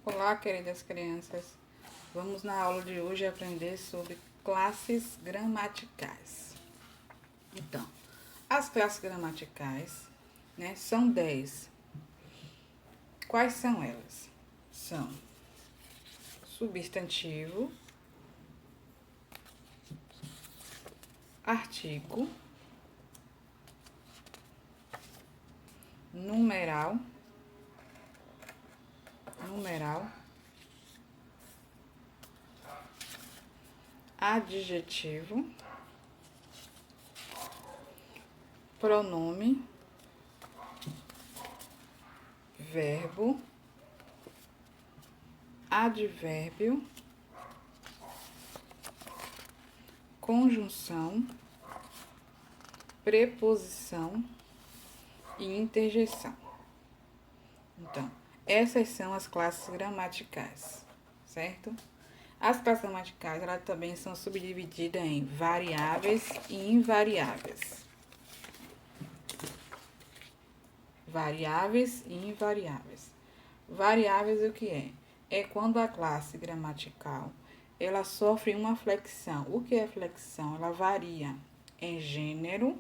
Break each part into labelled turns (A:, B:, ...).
A: Olá, queridas crianças. Vamos na aula de hoje aprender sobre classes gramaticais. Então, as classes gramaticais, são 10. Quais são elas? São substantivo, artigo, numeral, adjetivo, pronome, verbo, advérbio, conjunção, preposição e interjeção. Então, essas são as classes gramaticais, certo? As classes gramaticais, elas também são subdivididas em variáveis e invariáveis. Variáveis e invariáveis. Variáveis o que é? É quando a classe gramatical, ela sofre uma flexão. O que é flexão? Ela varia em gênero.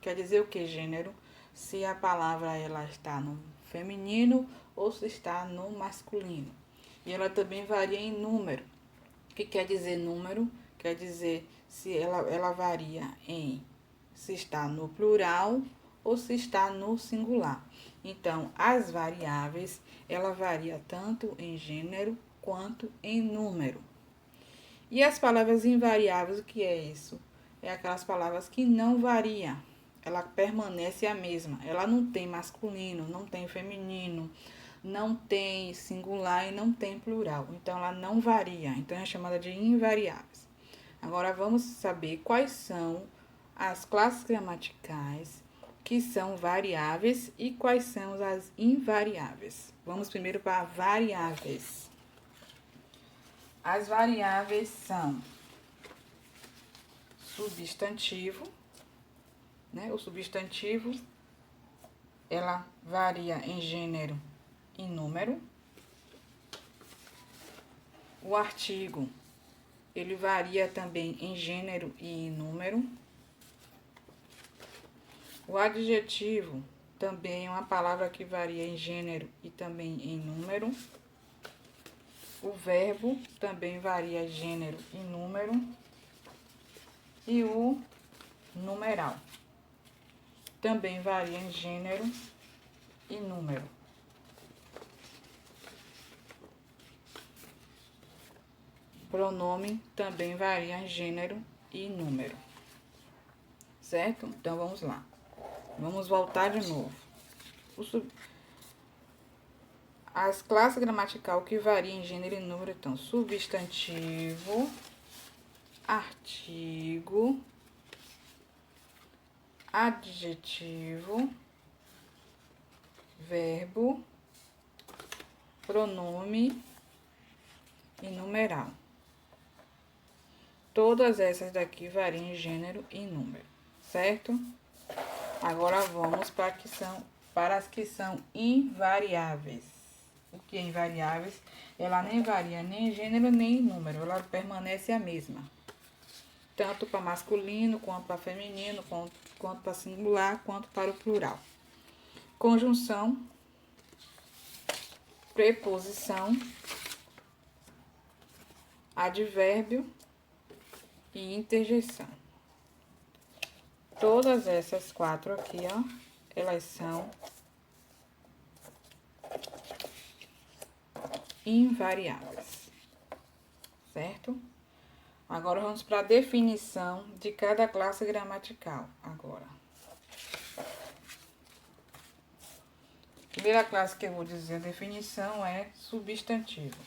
A: Quer dizer o que gênero? Se a palavra ela está no feminino ou se está no masculino. E ela também varia em número. O que quer dizer número? Quer dizer se ela varia em se está no plural ou se está no singular. Então, as variáveis, ela varia tanto em gênero quanto em número. E as palavras invariáveis, o que é isso? É aquelas palavras que não variam. Ela permanece a mesma. Ela não tem masculino, não tem feminino, não tem singular e não tem plural. Então, ela não varia. Então, é chamada de invariáveis. Agora, vamos saber quais são as classes gramaticais que são variáveis e quais são as invariáveis. Vamos primeiro para variáveis. As variáveis são substantivo, O substantivo, ela varia em gênero e número. O artigo, ele varia também em gênero e em número. O adjetivo também é uma palavra que varia em gênero e também em número. O verbo também varia em gênero e número. E o numeral também varia em gênero e número. Pronome também varia em gênero e número. Certo? Então, vamos lá. Vamos voltar de novo. As classes gramaticais que variam em gênero e número estão substantivo, artigo, adjetivo, verbo, pronome e numeral. Todas essas daqui variam em gênero e número, certo? Agora vamos para as que são invariáveis. O que é invariáveis? Ela nem varia nem em gênero nem em número, ela permanece a mesma. Tanto para masculino, quanto para feminino, quanto para singular, quanto para o plural. Conjunção, preposição, advérbio e interjeção. Todas essas quatro aqui, elas são invariáveis, certo? Agora, vamos para a definição de cada classe gramatical. Agora, a primeira classe que eu vou dizer a definição é substantivo.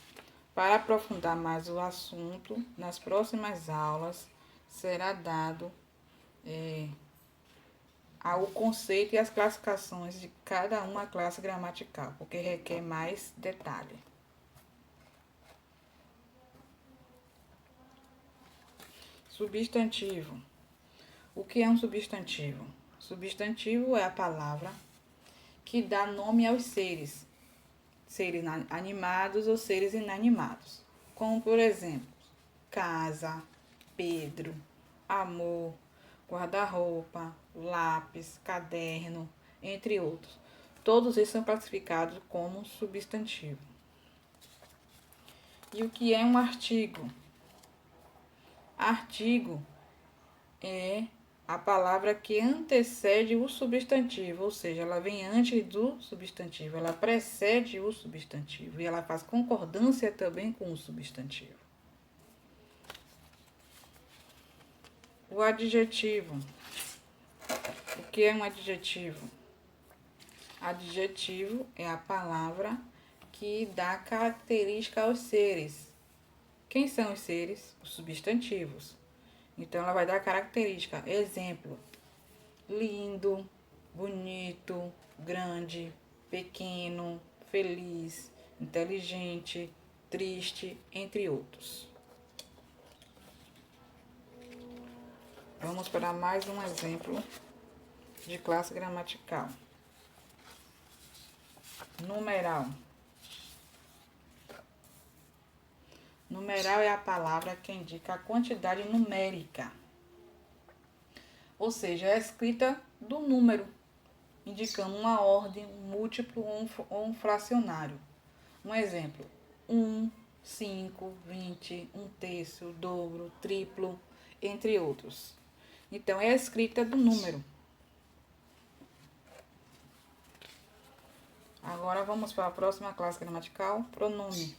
A: Para aprofundar mais o assunto, nas próximas aulas será dado o conceito e as classificações de cada uma classe gramatical, porque requer mais detalhe. Substantivo. O que é um substantivo? Substantivo é a palavra que dá nome aos seres, seres animados ou seres inanimados. Como, por exemplo, casa, Pedro, amor, guarda-roupa, lápis, caderno, entre outros. Todos esses são classificados como substantivo. E o que é um artigo? Artigo é a palavra que antecede o substantivo, ou seja, ela vem antes do substantivo, ela precede o substantivo e ela faz concordância também com o substantivo. O adjetivo. O que é um adjetivo? Adjetivo é a palavra que dá característica aos seres. Quem são os seres? Os substantivos. Então, ela vai dar característica. Exemplo: lindo, bonito, grande, pequeno, feliz, inteligente, triste, entre outros. Vamos para mais um exemplo de classe gramatical. Numeral. Numeral é a palavra que indica a quantidade numérica, ou seja, é a escrita do número, indicando uma ordem, um múltiplo ou um fracionário. Um exemplo: 1, 5, 20, 1/3, dobro, triplo, entre outros. Então, é a escrita do número. Agora, vamos para a próxima classe gramatical, pronome.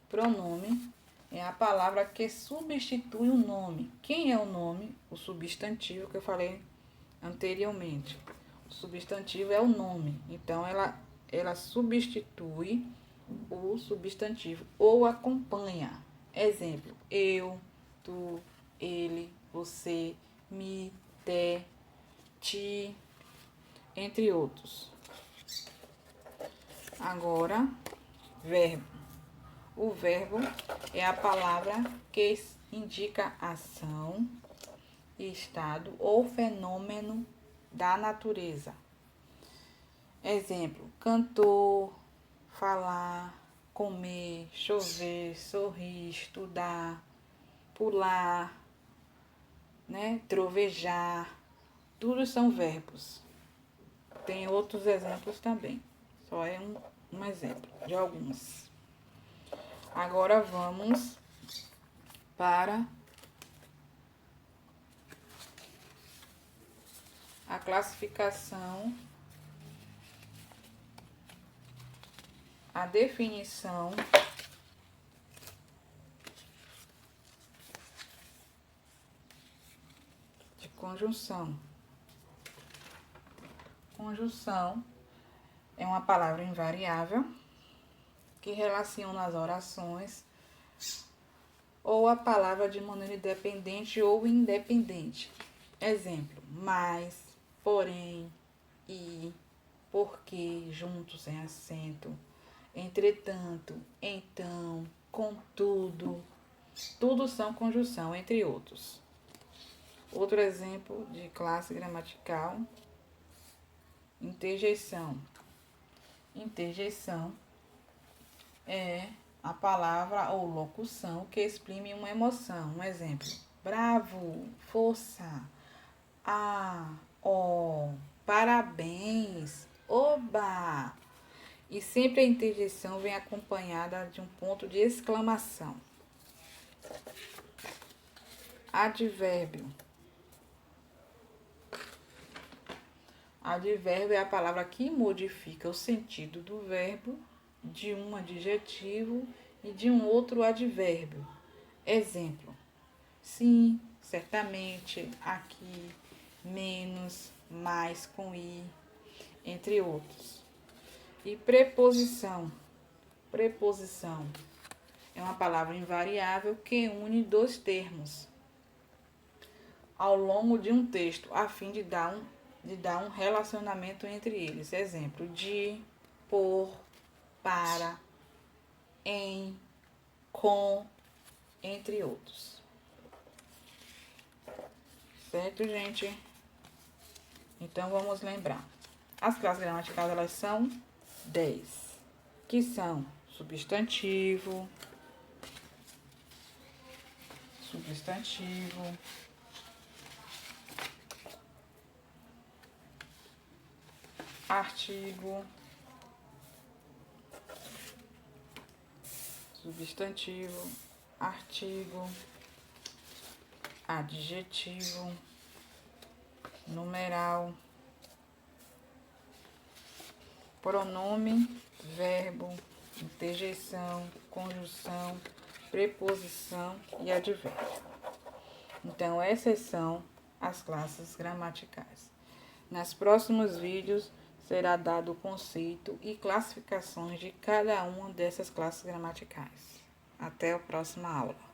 A: Pronome é a palavra que substitui o nome. Quem é o nome? O substantivo que eu falei anteriormente. O substantivo é o nome. Então, ela substitui o substantivo ou acompanha. Exemplo: eu, tu, ele, você, me, te, ti, entre outros. Agora, verbo. O verbo é a palavra que indica ação, estado ou fenômeno da natureza. Exemplo: cantor, falar, comer, chover, sorrir, estudar, pular, trovejar. Tudo são verbos. Tem outros exemplos também. Só é um exemplo de alguns. Agora vamos para a classificação, a definição de conjunção. Conjunção é uma palavra invariável que relaciona as orações ou a palavra de maneira dependente ou independente. Exemplo: mas, porém, e, porque, juntos sem acento, entretanto, então, contudo. Tudo são conjunção, entre outros. Outro exemplo de classe gramatical: interjeição. Interjeição é a palavra ou locução que exprime uma emoção. Um exemplo: bravo, força, ó, parabéns, oba. E sempre a interjeição vem acompanhada de um ponto de exclamação. Advérbio. Advérbio é a palavra que modifica o sentido do verbo de um adjetivo e de um outro advérbio. Exemplo: sim, certamente, aqui, menos, mais com i, entre outros. E preposição. Preposição é uma palavra invariável que une dois termos ao longo de um texto, a fim de dar um relacionamento entre eles. Exemplo: de, por, para, em, com, entre outros. Certo, gente? Então, vamos lembrar. As classes gramaticais, elas são 10, que são substantivo, artigo, adjetivo, numeral, pronome, verbo, interjeição, conjunção, preposição e advérbio. Então, essas são as classes gramaticais. Nos próximos vídeos será dado o conceito e classificações de cada uma dessas classes gramaticais. Até a próxima aula.